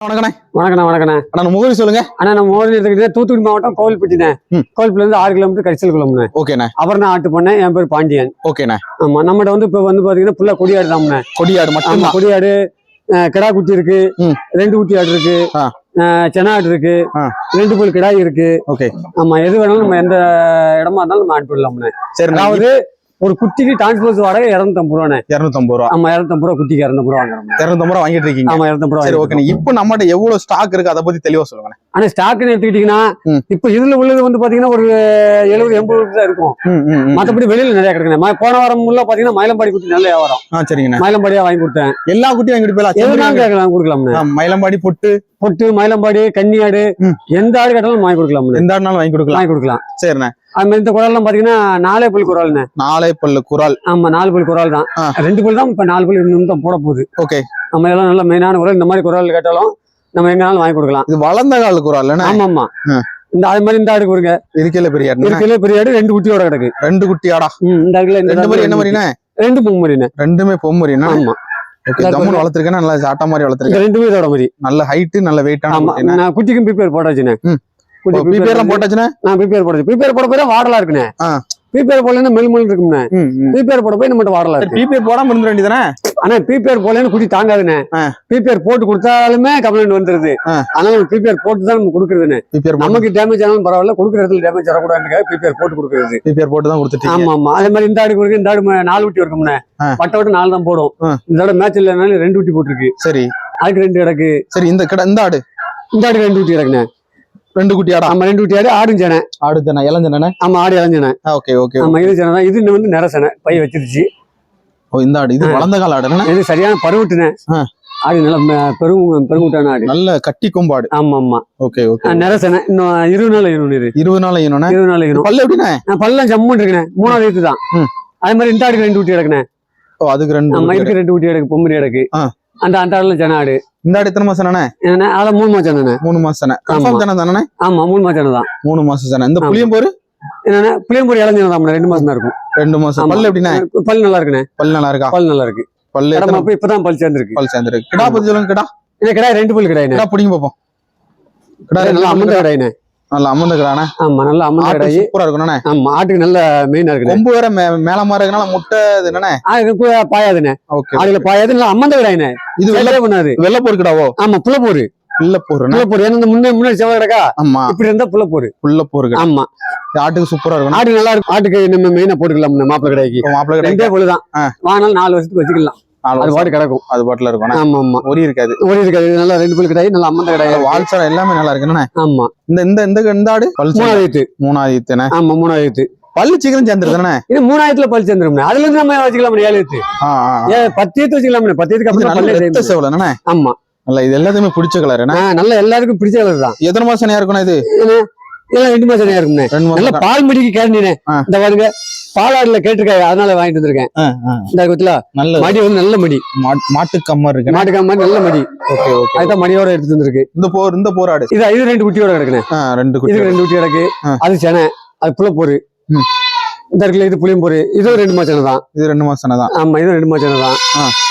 வணக்கண்ணே. வணக்கண்ணா. வணக்கண்ணா. அண்ணா முகவரி சொல்லுங்க. அண்ணா நம்ம முகவரி எடுத்துக்கிட்டே தூத்துக்குடி மாவட்டம் கோவில்பட்டினே. கோவில்பட்டில இருந்து 6 கிலோமீட்டர் கரிசல் குளம்ண்ணே. ஓகேண்ணே. அப்புறம் நான் ஆட்டு பண்ணேன். என் பேர் பாண்டியன். ஓகேண்ணே. ஆமா நம்மகிட்ட வந்து இப்ப வந்து பாத்தீங்கன்னா ஃபுல்லா கொடியாடு தாம்ண்ணே. கொடியாடு மட்டும் கொடியாடு கிடா குட்டி இருக்கு, 2 குட்டி ஆடு இருக்கு, சென ஆடு இருக்கு, 2 புல் கிடாய் இருக்கு. ஓகே. ஆமா எது வேணாலும் நம்ம எந்த இடமா இருந்தாலும் நம்ம ஆட்டு விடலாம்ண்ணே. சரி. அதாவது ஒரு குட்டிக்கு டிரான்ஸ்போர்ட் வாடகை 250 ரூபாண்ணே. 250 ரூபா. ஆமா 250 ரூபா குட்டிக்கு 250 ரூபா வாங்குறோம். 250 ரூபா வாங்கிட்டு இருக்கீங்க. ஆமா 250 ரூபா. சரி ஓகே. இப்போ நம்மகிட்ட எவ்வளவு ஸ்டாக் இருக்கு அதை பத்தி தெளிவா சொல்லுங்க. ஆனா ஸ்டாக்னு எடுத்துக்கிட்டீங்கன்னா இப்ப இதுல உள்ளது வந்து பாத்தீங்கன்னா ஒரு 70-80 தான் இருக்கும். மத்தபடி வெளியில நிறைய கிடைக்குங்க. போன வாரம் உள்ள பாத்தீங்கன்னா மயிலம்பாடி குட்டி நல்ல வியாபாரம். சரிங்கண்ணா. மயிலம்பாடியா வாங்கி கொடுத்தேன். எல்லா குட்டியும் வாங்கிட்டு போயிடலாம். கொடுக்கலாம். மயிலம்பாடி பொட்டு மயிலம்பாடி கன்னியாடு எந்த ஆடு கேட்டாலும் வாங்கி கொடுக்கலாம். எந்த ஆடுனாலும் வாங்கி கொடுக்கலாம். சரிண்ணே. அது மாதிரி இந்த குரல்லாம் பாத்தீங்கன்னா 4 பல் குரல்ண்ணே. 4 பல்லு குரல். ஆமா 4 பல் குரல் தான். 2 பல் தான் இப்ப 4 பல் இன்னும் தான் போட போகுது. ஓகே. நம்ம எல்லாம் நல்ல மெயினான குரல். இந்த மாதிரி குரல் கேட்டாலும் நம்ம எங்கனாலும் வாங்கி கொடுக்கலாம். இது வளர்ந்த கால குரல். ஆமா ஆமா. இந்த அது மாதிரி இந்த ஆடு கொடுங்க. இருக்கல பெரிய ஆடு 2 குட்டியோட கிடக்கு. 2 குட்டி ஆடா. இந்த ஆடுல ரெண்டு மாதிரி என்ன மாதிரிண்ணே? 2 பொம்மரிண்ணே. ரெண்டுமே பொம்மரிண்ணா. ஆமா. ஓகே. ஜம்முன்னு வளர்த்திருக்கேன். நல்லா சாட்டா மாதிரி வளர்த்திருக்கேன். 2 இதோட மாதிரி. நல்ல ஹைட் நல்ல வெயிட்டான. நான் குட்டிக்கும் பிபேர் போட்டாச்சுண்ணே. பிபிஆர் போட்டாச்சுண்ணே. நான் பிபிஆர் போட்டாச்சு. பிபிஆர் போட போய் வாடலா இருக்குண்ணே. பிபிஆர் போடலன்னா மெல் இருக்கும்ண்ணே. பிபிஆர் போட போய் நம்ம வாடலா இருக்கு. பிபிஆர் போடாம இருந்துட வேண்டியதானே. ஆனா பிபிஆர் போடலன்னு குட்டி தாங்காதுண்ணே. பிபிஆர் போட்டு கொடுத்தாலுமே கம்ப்ளைண்ட் வந்துருது. அதனால பிபிஆர் போட்டு தான் நம்ம கொடுக்குறதுண்ணே. நமக்கு டேமேஜ் ஆனாலும் பரவாயில்ல, கொடுக்குற இடத்துல டேமேஜ் வரக்கூடாதுக்காக பிபிஆர் போட்டு கொடுக்குறது. பிபிஆர் போட்டு தான் கொடுத்துட்டு. ஆமா ஆமா. அதே மாதிரி இந்த ஆடு கொடுக்கு. இந்த ஆடு 4 குட்டி இருக்கும்ண்ணே. வட்ட 4 தான் போடும். இந்த ஆடு மேட்ச் இல்லைனாலும் 2 குட்டி போட்டுருக்கு. சரி. அதுக்கு 2 கிடக்கு. சரி. இந்த ஆடு 2 குட்டி கிடக்குண்ணே. 2 குட்டி ஆடா. ஆமா 2 குட்டி ஆடு. ஆடும் சேனை. ஆடு சேனை இளஞ்சேனே. ஆமா ஆடு இளஞ்சேனை. Okay okay. ஆமா இது சேனை தான். இது வந்து நெரசனை பை வச்சிருச்சு. ஓ இந்த ஆடு இது வளர்ந்த கால ஆடுனா. இது சரியான பருவட்டுனே. ஆடு நல்ல பெருங்குட்டான ஆடு. நல்ல கட்டி கொம்பாடு. ஆமா ஆமா. Okay okay. நெரசனை இன்னும் 20 நாள் ஈனும். 20 நாள் ஈனும். 20 நாள் ஈனும். பல்லு எப்படினே? பல்லாம் ஜம்முன்னு இருக்குனே. 3வது ஈத்து தான். அதே மாதிரி இந்த ஆடுக்கு 2 குட்டி கிடக்குனே. ஓ அதுக்கு 2. ஆமா இதுக்கு 2 குட்டி கிடக்கு. பொம்மரி கிடக்கு. அந்த ஆடுல ஜன ஆடு. இந்த ஆடு எத்தனை மாசம் தானே? அத 3 மாசம் தானே. 3 மாசம் தானே. கன்ஃபார்ம் தானே? ஆமா 3 மாசம் தான். 3 மாசம் தானே. இந்த புளியம்போரு என்னன்னா புளியம்போரு இளஞ்சன தான். 2 மாசம் தான் இருக்கும். 2 மாசம். பல்லு எப்படினே? பல் நல்லா இருக்குனே. பல் நல்லா இருக்கா? பல் நல்லா இருக்கு. பல்லு நம்ம இப்பதான் பல் சேர்ந்திருக்கு. பல் சேர்ந்திருக்கு. கிடா பத்தி சொல்லுங்க. கிடா இல்ல கிடா 2 பல் கிடாயினே. கிடா புடிங்க பாப்போம். கிடா நல்லா அம்மந்த கிடாயினே. நல்ல அம்மந்த கிடானே. ஆமா நல்ல அம்மந்த கிடாய். சூப்பரா இருக்கும்ண்ணே. ஆமா ஆட்டுக்கு நல்ல மெயினா இருக்கு. கொம்பு வேற மேல மாற இருக்கனால முட்டை இது என்னண்ணே? பாயாதுண்ணே. ஓகே. அதுல பாயாது. நல்ல அம்மந்த கிடாயினே. இது வெள்ளை பண்ணாது. வெள்ளப்போர் கிடாவோ? ஆமா புள்ளப்போரு. புள்ளப்போர். ஏன்னா முன்னாடி செவ்வாய் கிடக்கா. ஆமா இப்படி இருந்தா புள்ளப்போரு. ஆமா ஆட்டுக்கு சூப்பரா இருக்கும். ஆட்டு நல்லா இருக்கும். ஆட்டுக்கு நம்ம மெயினா போட்டுக்கலாம். மாப்பிள்ளை கடைக்கு. மாப்பிள்ளை கடை 2 பொழுதுதான். வாங்கினாலும் 4 வருஷத்துக்கு வச்சுக்கலாம். அது பாட்டு கிடக்கும். அது பாட்டுல இருக்கும். ஆமா ஆமா. ஒரி இருக்காது. நல்லா 2 பல் கிடாய். நல்லா அம்மந்த கிடாய். வால்சா எல்லாமே நல்லா இருக்குண்ணே. ஆமா. இந்த ஆடு 3வது. ஆமா 3வது. பல்லு சீக்கிரம் சேர்ந்துருதானே. இது 3ஆயிரத்துல பல் சேர்ந்துரும். அதுல இருந்து நம்ம வச்சுக்கலாம். 7 ஈத்து. 10 ஈத்து வச்சுக்கலாம். 10 ஈத்துக்கு அப்புறம். ஆமா நல்லா. இது எல்லாத்தையுமே பிடிச்ச கலர். நல்லா எல்லாருக்கும் பிடிச்ச கலர் தான். எத்தனை மாசம் இருக்கணும் இது? எல்லாம் 2 மாசம் இருக்கும்ண்ணே. நல்ல பால் மடிக்கு கேட்டீனே. இந்த பாருங்க பாலாடுல கேட்டிருக்காரு. அதனால வாங்கிட்டு வந்திருக்கேன். இந்த குத்துல நல்ல மடி வந்து நல்ல மடி. மாட்டுக்கம்மர் இருக்கு. மாட்டுக்கம்மர் நல்ல மடி. Okay okay. அதுதான் மடியோட எடுத்து வந்திருக்கு. இந்த போராடு இது 2 குட்டியோட கிடக்குண்ணே. 2 குட்டி கிடக்கு. அது செனை. அது புள்ளப்போரு. இந்த இடத்துல இது புளியம்போரு. இது 2 மாசம் தான். இது 2 மாசம் தான். ஆமா இது 2 மாசம் தான்.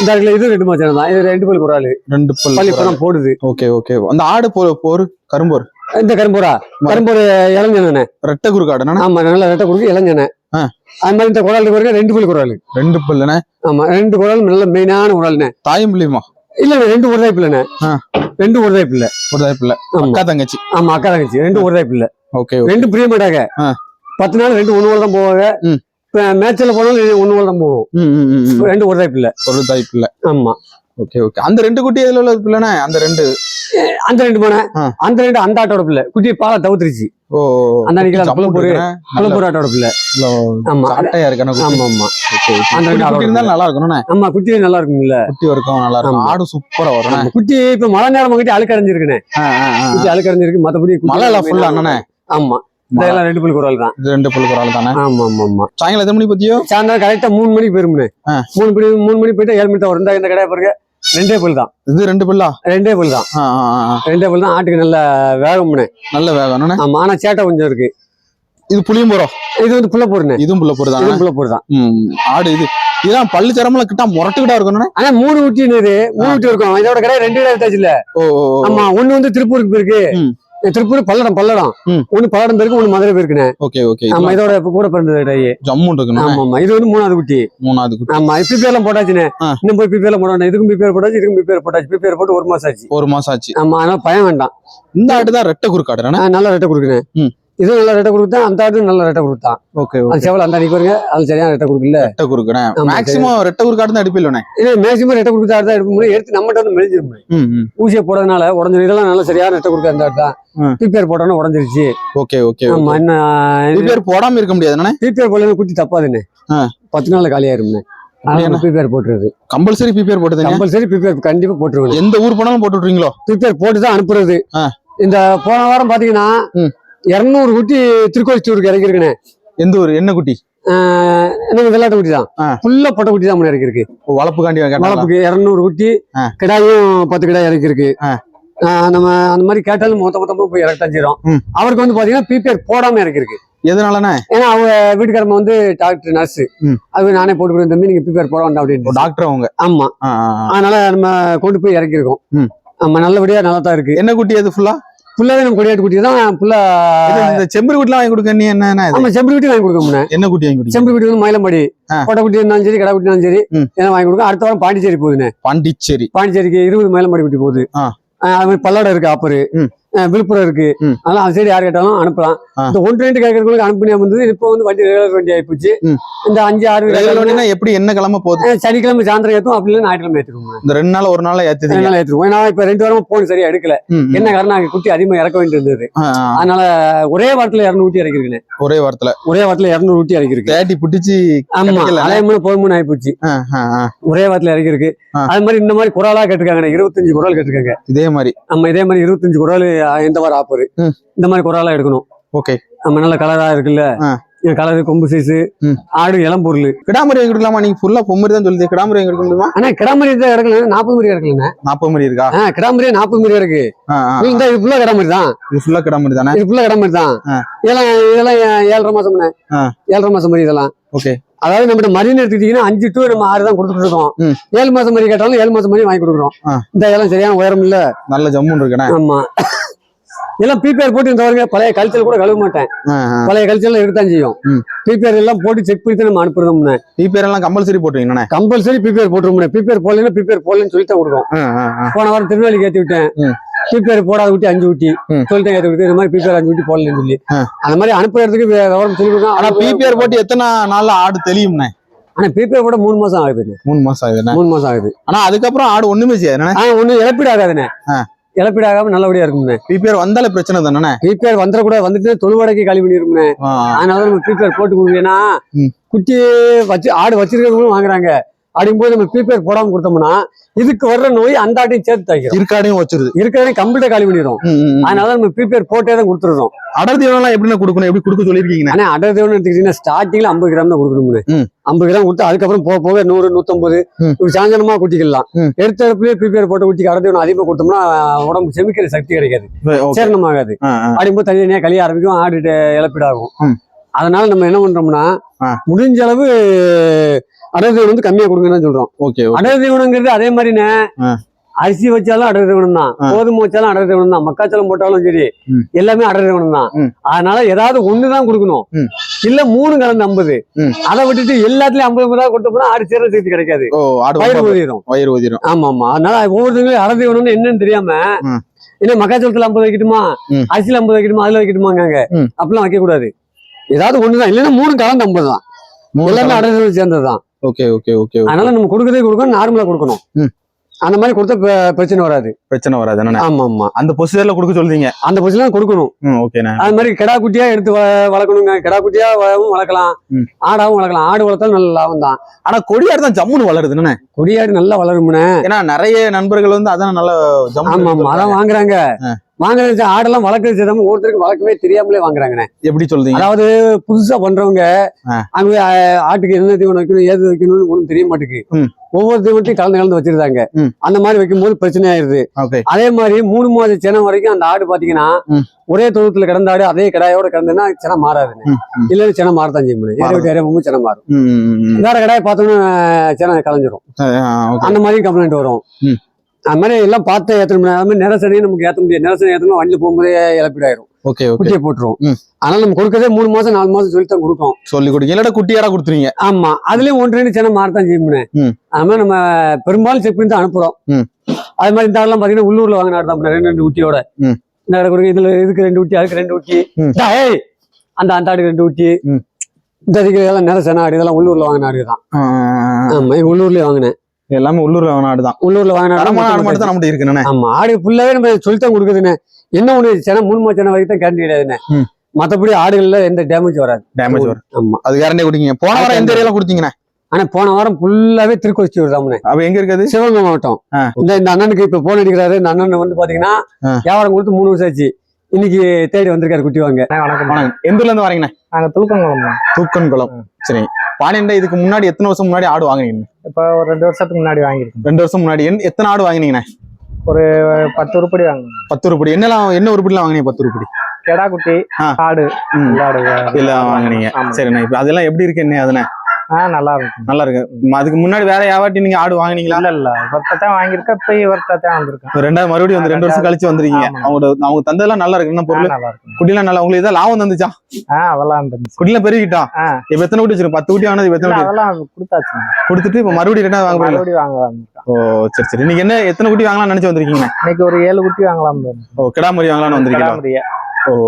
இந்த இடத்துல இது 2 மாசம் தான். இது 2 பல் குறாலு. 2 பல் இப்பதான் போடுது. Okay okay. அந்த ஆடு போரு கரும்போர். இந்த கரும்போரா? கரும்போரு இளஞ்சனே. ரெட்டை குறுக்காடு. ஆமா நல்ல ரெட்டை குறுக்கு இளஞ்சனே. அது மாதிரி இந்த குறாலுக்கு பாருங்க 2 பல் குறாலு. 2 பல்லுண்ணே. ஆமா 2 குறால் நல்ல மெயினான குறாலுண்ணே. தாயும் பிள்ளையுமா? இல்ல 2 ஒருதாய் பிள்ளைண்ணே. 2 ஒருதாய் பிள்ளை. அக்கா தங்கச்சி. ஆமா அக்கா தங்கச்சி. 2 ஒருதாய் பிள்ளை. ஓகே. 2 பிரியமாட்டாங்க. 10 நாள் 2 ஒண்ணு தான் போவாங்க. மேட்ச்ல போனாலும் 1 தான் போவோம். 2 ஒருதாய் பிள்ளை. ஆமா ஓகே ஓகே. அந்த 2 குட்டி எதுல உள்ள பிள்ளைண்ணே? அந்த 2 போன அந்த 2 அந்த ஆட்டோட பிள்ளை. குட்டி பாலை தவிர்த்துருச்சு. ஓ அந்த புள்ளப்போராட்டோட பிள்ளை. ஆமா கரெக்டா இருக்கு. ஆமா ஆமா. அந்த 2 குட்டி இருந்தா நல்லா இருக்கணும்ண்ணே. ஆமா குட்டி நல்லா இருக்கும். இல்ல குட்டி வரைக்கும் நல்லா இருக்கும். ஆடு சூப்பரா வரும். குட்டி இப்ப மழை நேரம் கிட்ட அழுக்கடைஞ்சிருக்குண்ணே. குட்டி அழுக்கடைஞ்சிருக்கு. மத்தபடி மழை எல்லாம் ஃபுல்லா அண்ணனே. ஆமா இதெல்லாம் 2 பல் குறால் தான். 2 பல் குறால் தானே. ஆமா ஆமா ஆமா. சாயங்காலம் எத்தனை மணி பத்தியோ? சாயந்தரம் கரெக்டா 3 மணிக்கு போயிருமுண்ணே. 3 மணி போயிட்டா 7 மணி தான் வரும். இந்த கடையை பாருங்க 2 பல் தான். இது 2 பல்லா? 2 பல் தான். 2 பல் தான். ஆட்டுக்கு நல்ல வேகம்ண்ணே. நல்ல வேகம். ஆமா ஆனா சேட்டை கொஞ்சம் இருக்கு. இது புளியம்போரம். இது வந்து புள்ளப்போருண்ணே. இதுவும் புள்ளப்போரு தான். புள்ளப்போரு தான். ஆடு இது இதான் பல்லு சரமல கிட்டா முரட்டுக்கிட்டா இருக்கணும். ஆனா 3 குட்டின்னு 3 குட்டி இருக்கும். இதோட கடை 2 கடை எடுத்தாச்சு இல்ல. ஆமா, ஒண்ணு வந்து திருப்பூருக்கு போயிருக்கு. திருப்பூர் பல்லடம் ஒண்ணு பல்லடம் போயிருக்கு, ஒண்ணு மதுரை போயிருக்குண்ணே. Okay okay. ஆமா, இதோட கூட பிறந்தது கடை ஜம்மு இருக்கணும். ஆமா ஆமா, இது வந்து 3வது குட்டி. ஆமா, பிபிஆர் எல்லாம் போட்டாச்சுண்ணே. இன்னும் போய் பிபிஆர் போட, இதுக்கும் பிபிஆர் போட்டாச்சு, இதுக்கும் பிபிஆர் போட்டாச்சு. பிபிஆர் போட்டு 1 மாசம் ஆச்சு. 1 மாசம் ஆச்சு. ஆமா, அதனால பயம் வேண்டாம். இந்த ஆடு தான் ரெட்டை குறுக்காடு. நல்லா ரெட்டை குறுக்குண்ணே. இது நல்ல ரெட்டை கொடுத்தான், அந்த ஆடு நல்ல ரெட்டை கொடுத்தான். ஓகே. அது செவல் அந்த அன்னைக்கு பாருங்க, அது சரியான ரெட்டை கொடுக்கல. ரெட்டை குறுக்குனே மேக்ஸிமம் ரெட்டை குறுக்காடு தான் எடுப்பில்லைனே. இது மேக்ஸிமம் ரெட்டை குறுக்கு ஆடு தான் எடுக்க முடியும். எடுத்து நம்மகிட்ட வந்து மெலிஞ்சிரும். ஊசியை போடுறதுனால உடஞ்சிரும். இதெல்லாம் நல்ல சரியான ரெட்டை குறுக்கு அந்த ஆடு தான். பிபிஆர் போட்டோன்னா உடஞ்சிருச்சு. Okay okay. ஆமா, என்ன பிபிஆர் போடாம இருக்க முடியாது. பிபிஆர் போடல குட்டி தப்பாதுன்னு 10 நாள்ல காலியாயிரும்னு. பிபிஆர் போட்டுறது கம்பல்சரி. பிபிஆர் போட்டது கம்பல்சரி. பிபிஆர் கண்டிப்பா போட்டுருவோம். எந்த ஊர் போனாலும் போட்டு விட்டுறீங்களோ? பிபிஆர் போட்டு தான் அனுப்புறது. இந்த போன வாரம் பாத்தீங்கன்னா 200 குட்டி திருக்கோயிலூருக்கு இறக்கிருக்கேன். எந்த ஊர்? என்ன குட்டி? விளையாட்டு குட்டி தான். ஃபுல்லா பொட்டை குட்டி தான் இறக்கிருக்கு. வளப்புக்காண்டி வளப்புக்கு 200 குட்டி, கிடாயும் 10 கிடாய் இறக்கிருக்கு. நம்ம அந்த மாதிரி கேட்டாலும் மொத்தமா போய் இறக்கிட்டான் செய்யறோம். அவருக்கு வந்து பாத்தீங்கன்னா பிபிஆர் போடாம இறக்கிருக்கு. எதனாலண்ணே? ஏன்னா அவங்க வீட்டுக்காரமா வந்து டாக்டர் நர்ஸ், அது நானே போட்டு கொடுத்த தம்பி, நீங்க பிபிஆர் போட வேண்டாம் அப்படின்னு டாக்டர் அவங்க. ஆமா, அதனால நம்ம கொண்டு போய் இறக்கிருக்கோம். ஆமா, நல்லபடியா நல்லா தான் இருக்கு. என்ன குட்டி அது? ஃபுல்லாவே நம்ம கொடியாட்டு குட்டி தான். ஃபுல்லா இந்த செம்பரி குட்டி வாங்கி கொடுக்க. நீ என்ன? ஆமா, செம்பரி குட்டி வாங்கி கொடுக்க. என்ன குட்டி வாங்கி கொடுக்க? செம்பரி குட்டி வந்து மயிலம்பாடி பொட்டை குட்டி இருந்தாலும் சரி, கடை குட்டி இருந்தாலும் சரி, என்ன வாங்கி கொடுக்க. அடுத்த வாரம் பாண்டிச்சேரி போகுதுண்ணே. பாண்டிச்சேரிக்கு 20 மயிலம்பாடி குட்டி போகுது. அது மாதிரி பல்லடம் இருக்கு, ஆப்பரு விழுப்புரம் இருக்கு. அதனால அந்த சைடு யார் கேட்டாலும் அனுப்பலாம். இந்த 1-2 கேட்கறதுக்கு அனுப்பினா வந்தது. இப்போ வந்து வண்டி ரெகுலர் வண்டி ஆயிப்போச்சு. இந்த 5-6 எப்படி என்ன கிழமை போகுது? சனிக்கிழமை சாயந்தரம் ஏற்றும், அப்படி இல்லை ஞாயிற்றுக்கிழமை ஏற்றுருவோம். இந்த 2 நாள் 1 நாள் ஏற்றுவோம். ஏன்னா இப்ப 2 வாரமா போன் சரியா எடுக்கல. என்ன காரணம், அங்க குட்டி அதிகமா இறக்க வேண்டி இருந்தது. அதனால ஒரே வாரத்துல 200 ஊட்டி இறக்கிருக்கேன். ஒரே வாரத்துல 200 ஊட்டி இறக்கிருக்கு. தேடி புடிச்சு. ஆமா, அலையமூணு போய் ஆயிப்போச்சு. ஒரே வாரத்துல இறக்கிருக்கு. அது மாதிரி இந்த மாதிரி குரலா கேட்டிருக்காங்க. 25 குரல் கேட்டிருக்காங்க. இதே மாதிரி 25 குரல் இந்த வாரம் ஆப்பரு. இந்த மாதிரி குரலா எடுக்கணும். ஓகே. நம்ம நல்ல கலரா இருக்குல்ல, கலரு, கொம்பு சைஸ், ஆடு, இளம் பொருள். கிடாமரி வாங்கி கொடுக்கலாமா? நீங்க ஃபுல்லா பொம்மரி தான் சொல்லுது. கிடாமரி வாங்கி கொடுக்க முடியுமா? ஆனா கிடாமரி தான் கிடக்கல. 40 மரி கிடக்கல. 40 மரி இருக்கா? கிடாமரி 40 மரி இருக்கு. இது ஃபுல்லா கிடாமரி தான். இது ஃபுல்லா கிடாமரி தானே? இது ஃபுல்லா கிடாமரி தான். இதெல்லாம் 7.5 மாசம். 7.5 மாசம் மரி இதெல்லாம். ஓகே. அதாவது நம்ம மரின்னு எடுத்துக்கிட்டீங்கன்னா 5 to நம்ம 6 தான் கொடுத்துட்டு இருக்கோம். 7 மாசம் மரி கேட்டாலும் 7 மாசம் மரி வாங்கி கொடுக்குறோம். இந்த இதெல்லாம் சரியான உயரம் இல்ல, நல்ல ஜம்முன்னு இருக்குண்ணே. ஆமா, எல்லாம் பிபிஆர் போட்டு இந்த வருங்க. பழைய கல்ச்சர் கூட கழுவ மாட்டேன். பழைய கல்ச்சர்ல இருக்கத்தான் செய்யும். பிபிஆர் எல்லாம் போட்டு செக் பண்ணி நம்ம அனுப்புறோம். பிபிஆர் எல்லாம் கம்பல்சரி போட்டுருங்க. கம்பல்சரி பிபிஆர் போட்டுருவோம். பிபிஆர் போடலன்னா பிபிஆர் போடலன்னு சொல்லி தான் கொடுக்கும். போன வாரம் திருநெல்வேலிக்கு ஏற்றி விட்டேன். பிபிஆர் போடாத ஊட்டி 5 ஊட்டி சொல்லிட்டு ஏற்றி விட்டு, இந்த மாதிரி பிபிஆர் 5 ஊட்டி போடலன்னு சொல்லி அந்த மாதிரி அனுப்புறதுக்கு விவரம் சொல்லி கொடுக்கும். ஆனா பிபிஆர் போட்டு எத்தனை நாள்ல ஆடு தெரியும்? ஆனா பிபிஆர் போட 3 மாசம் ஆகுது. 3 மாசம் ஆகுது. ஆனா அதுக்கப்புறம் ஆடு ஒண்ணுமே செய்யாது. ஒண்ணு இழப்பீடு ஆகாதுண்ணே. இழப்பீடாகாம நல்லபடியா இருக்கும்ண்ணே. பிபிஆர் வந்தாலே பிரச்சனை தானே? பிபிஆர் வந்துடக்கூடாது. வந்துட்டு தொழுவாடைக்கு காலி பண்ணிருக்கும்ண்ணே. அதனால நம்ம பிபிஆர் போட்டு கொடுக்கலன்னா குட்டி வச்சு ஆடு வச்சிருக்கிறவங்களும் வாங்குறாங்க. அப்படிங்கும்போது நம்ம பிபிஆர் போடாம கொடுத்தோம்னா இதுக்கு வர்ற நோய் அந்த ஆட்டையும் சேர்த்து தாக்கிடும். இருக்காடையும் வச்சிருது. இருக்கிறதையும் கம்ப்ளீட்டா காலி பண்ணிடும். அதனால நம்ம பிபிஆர் போட்டே தான் கொடுத்துருந்தோம். அடர் தீவனம் எப்படின்னா கொடுக்கணும்? எப்படி கொடுக்க சொல்லிருக்கீங்க? ஆனா அடர் தீவனம் எடுத்துக்கிட்டீங்கன்னா ஸ்டார்டிங்ல 50 கிராம் தான் கொடுக்கணும். 50 கிராம் கொடுத்து அதுக்கப்புறம் போக போக 100, 150 இப்படி சாயந்தரமா குட்டிக்கலாம். எடுத்த இடத்துலயே பிபிஆர் போட்ட குட்டிக்கு அடர் தீவனம் அதிகமா கொடுத்தோம்னா உடம்பு செமிக்கிற சக்தி கிடைக்காது, சேரணம் ஆகாது. அப்படிங்கும்போது தனியா கழிய ஆரம்பிக்கும், ஆடு இழப்பீடாகும். அதனால நம்ம என்ன பண்றோம்னா முடிஞ்ச அளவு அடர் தீவனம் வந்து கம்மியா கொடுங்கன்னு சொல்றோம். அடர் தீவனங்கிறது அதே மாதிரினே அரிசி வச்சாலும் அடர் தீவனம் தான், கோதுமை வச்சாலும் அடர் தீவனம் தான், மக்காச்சோளம் போட்டாலும் சரி எல்லாமே அடர் தீவனம் தான். அதனால ஏதாவது ஒண்ணுதான் கொடுக்கணும். இல்ல 3 கலந்து 50. அதை விட்டுட்டு எல்லாத்துலயும் 50 கொடுத்தோம்னா ஆடு சேர சக்தி கிடைக்காது, வயிறு ஊதிரும். ஆமா ஆமா. அதனால ஒவ்வொருத்தங்களும் அடர் தீவனம்னு என்னன்னு தெரியாம என்ன மக்காச்சோளத்துல 50 வைக்கட்டுமா, அரிசியில 50 வைக்கட்டுமா, அதுல வைக்கட்டுமாங்க. அப்படிலாம் வைக்க கூடாது. ஏதாவது ஒண்ணுதான், இல்லைன்னா 3 கலந்து 50 தான். எல்லாமே அடர் தீவனம் சேர்ந்ததுதான். அதனால நம்ம கொடுக்கறதே கொடுக்கணும், நார்மலா கொடுக்கணும். அந்த மாதிரி கொடுத்தா பிரச்சனை வராது. ஆமா ஆமா. அந்த பொசிஷன்ல கொடுக்க சொல்றீங்க. அந்த பொசிஷன்ல கொடுக்கணும். அது மாதிரி கிடா குட்டியா எடுத்து வளர்க்கணுங்க. கிடா குட்டியா வளர்க்கலாம், ஆடாவும் வளர்க்கலாம். ஆடு வளர்த்தாலும் நல்ல லாபம் தான். ஆனா கொடியாடு தான் ஜம்முன்னு வளருதுன்னு. கொடியாடு நல்லா வளரும்னு ஏன்னா நிறைய நண்பர்கள் வந்து அதான் நல்லா ஆமா ஆமா அதான் வாங்குறாங்க. வாங்குறது ஆடெல்லாம் வளர்க்கறது செய்யாம ஒருத்தருக்கு வளர்க்கவே தெரியாமலே வாங்குறாங்கண்ணே. எப்படி சொல்றீங்க? அதாவது புதுசா பண்றவங்க அங்க ஆட்டுக்கு என்ன தீவனம் வைக்கணும், ஏது வைக்கணும்னு ஒண்ணும் தெரிய மாட்டேங்குது. ஒவ்வொரு தீவனத்தையும் கலந்து வச்சிருந்தாங்க. அந்த மாதிரி வைக்கும்போது பிரச்சனை ஆயிருது. அதே மாதிரி 3 மாத சென வரைக்கும் அந்த ஆடு பாத்தீங்கன்னா ஒரே தொழுத்துல கிடந்த ஆடு அதே கடாயோட கிடந்ததுன்னா சென மாறாதுன்னு. இல்ல சென மாறத்தான் செய்யும். ஏறவும் சென மாறும். வேற கடாயை பார்த்தோம்னா சென கலைஞ்சிரும். அந்த மாதிரியும் கம்ப்ளைண்ட் வரும். அது மாதிரி எல்லாம் பார்த்து ஏற்ற முடியாது. அது மாதிரி நிறசனையும் நமக்கு ஏற்ற முடியாது. நிறசனை ஏற்றணும் வண்டியில் போகும்போதே இழப்பீடாயிரும். குட்டியை போட்டுரும். அதனால நம்ம கொடுக்கறதே 3 மாசம் 4 மாசம் சொல்லித்தான் கொடுக்கும். சொல்லி கொடுங்க, இல்ல குட்டியாடா கொடுத்துருவீங்க. ஆமா, அதுலயும் 1-2 சென மாறத்தான் செய்யணும். அது மாதிரி நம்ம பெரும்பாலும் செக் பண்ணி தான் அனுப்புறோம். அது மாதிரி இந்த ஆடெல்லாம் பாத்தீங்கன்னா உள்ளூர்ல வாங்கின ஆடு தான் 2 குட்டியோட. இந்த ஆடை கொடுங்க, இதுல இதுக்கு 2 குட்டி, அதுக்கு 2 குட்டி, அந்த ஆடுக்கு 2 குட்டி. இந்த எல்லாம் நிறசன ஆடு இதெல்லாம் உள்ளூர்ல வாங்கின ஆடு தான். ஆமா, உள்ளூர்லயே வாங்கினேன். எல்லாமே உள்ளூர்ல வாங்கின ஆடு தான். உள்ளூர்ல வாங்கின ஆடு மட்டும் தான் நம்மகிட்ட இருக்குண்ணே. ஆமா, ஆடு ஃபுல்லாவே நம்ம சொல்லித்தான் கொடுக்குதுண்ணே. என்ன ஒண்ணு சென 3 மாச சென வரைக்கும் தான் கேரண்டி கிடையாதுண்ணே. மத்தபடி ஆடுகள்ல எந்த டேமேஜ் வராது. ஆமா, அது கேரண்டி கொடுத்தீங்க. போன வாரம் எந்த ஏரியால கொடுத்தீங்கண்ணே? ஆனா போன வாரம் ஃபுல்லாவே திருக்கோஷ்டியூர் தானே. அவ எங்க இருக்காது? சிவகங்கை மாவட்டம். இந்த அண்ணனுக்கு இப்ப போன் அடிக்கிறாரு. இந்த அண்ணன் வந்து பாத்தீங்கன்னா வியாபாரம் கொடுத்து 3 வருஷம் ஆச்சு. இன்னைக்கு தேடி வந்திருக்காரு குட்டி வாங்க. வணக்கம். எந்த ஊர்ல இருந்து வரீங்கண்ணே? நாங்க தூக்கன்குளம். சரி, பாண்டியன்டா இதுக்கு முன்னாடி எத்தனை வருஷம் முன்னாடி ஆடு வாங்கினீங்க? இப்ப ஒரு 2 வருஷத்துக்கு முன்னாடி வாங்கிருக்கேன். 2 வருஷம் முன்னாடி எத்தனை ஆடு வாங்கினீங்கண்ணே? ஒரு 10 உருப்படி வாங்கினேன். 10 உருப்படி என்ன உருப்படிலாம் வாங்கினீங்க? 10 உருப்படி கெடா குட்டி, ஆடு எல்லாம் வாங்கினீங்க. சரிண்ணா, இப்ப அதெல்லாம் எப்படி இருக்கு? என்ன அதுண்ணே? நல்லா இருக்கு. நல்லா இருக்கு. அதுக்கு முன்னாடி வேற யாவாட்டி நீங்க ஆடு வாங்கினீங்களா? இல்ல இவர்தான் வாங்கியிருக்கேன். இப்ப இவர்தான் வந்திருக்கேன். ரெண்டாவது மறுபடியும் வந்து 2 வருஷம் கழிச்சு வந்திருக்கீங்க. அவங்க தந்ததெல்லாம் நல்லா இருக்கு. என்ன பொருள்? குட்டிலாம் நல்லா. உங்களுக்கு ஏதாவது லாபம் தந்துச்சா? அதெல்லாம் இருந்துச்சு. குட்டிலாம் பெருகிட்டா? இப்ப எத்தனை குட்டி வச்சிருக்கோம்? 10 குட்டி வாங்கினது எத்தனை? அதெல்லாம் கொடுத்தாச்சு. கொடுத்துட்டு இப்ப மறுபடியும் ரெண்டாவது வாங்க மறுபடியும். ஓ சரி சரி. நீங்க என்ன எத்தனை குட்டி வாங்கலாம் நினைச்சு வந்திருக்கீங்க? இன்னைக்கு ஒரு 7 குட்டி வாங்கலாம். ஓ, கிடாமரி வாங்கலாம்னு வந்திருக்கீங்க.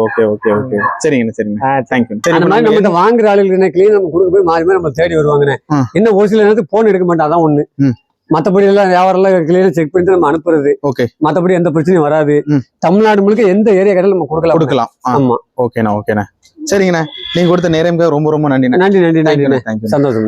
Okay okay okay. சரிங்க சரிங்க. தேங்க்யூ. அந்த மாதிரி நம்ம இந்த வாங்குற ஆளுகளுக்கு கிளீன் நம்ம கொடுக்க போய் மாறி நம்ம தேடி வருவாங்கண்ணே. என்ன ஒரு சில நேரத்துக்கு போன் எடுக்க மாட்டோம், அதான் ஒண்ணு. மத்தபடி எல்லாம் வியாபாரம் எல்லாம் கிளீனா செக் பண்ணிட்டு நம்ம அனுப்புறது. ஓகே, மத்தபடி எந்த பிரச்சனையும் வராது. தமிழ்நாடு முழுக்க எந்த ஏரியா கடையில் நம்ம கொடுக்கலாம். ஆமா, ஓகேண்ணா ஓகேண்ணா. சரிங்கண்ணா, நீங்க கொடுத்த நேரம் ரொம்ப ரொம்ப நன்றி. நன்றி நன்றி நன்றி. சந்தோஷம்.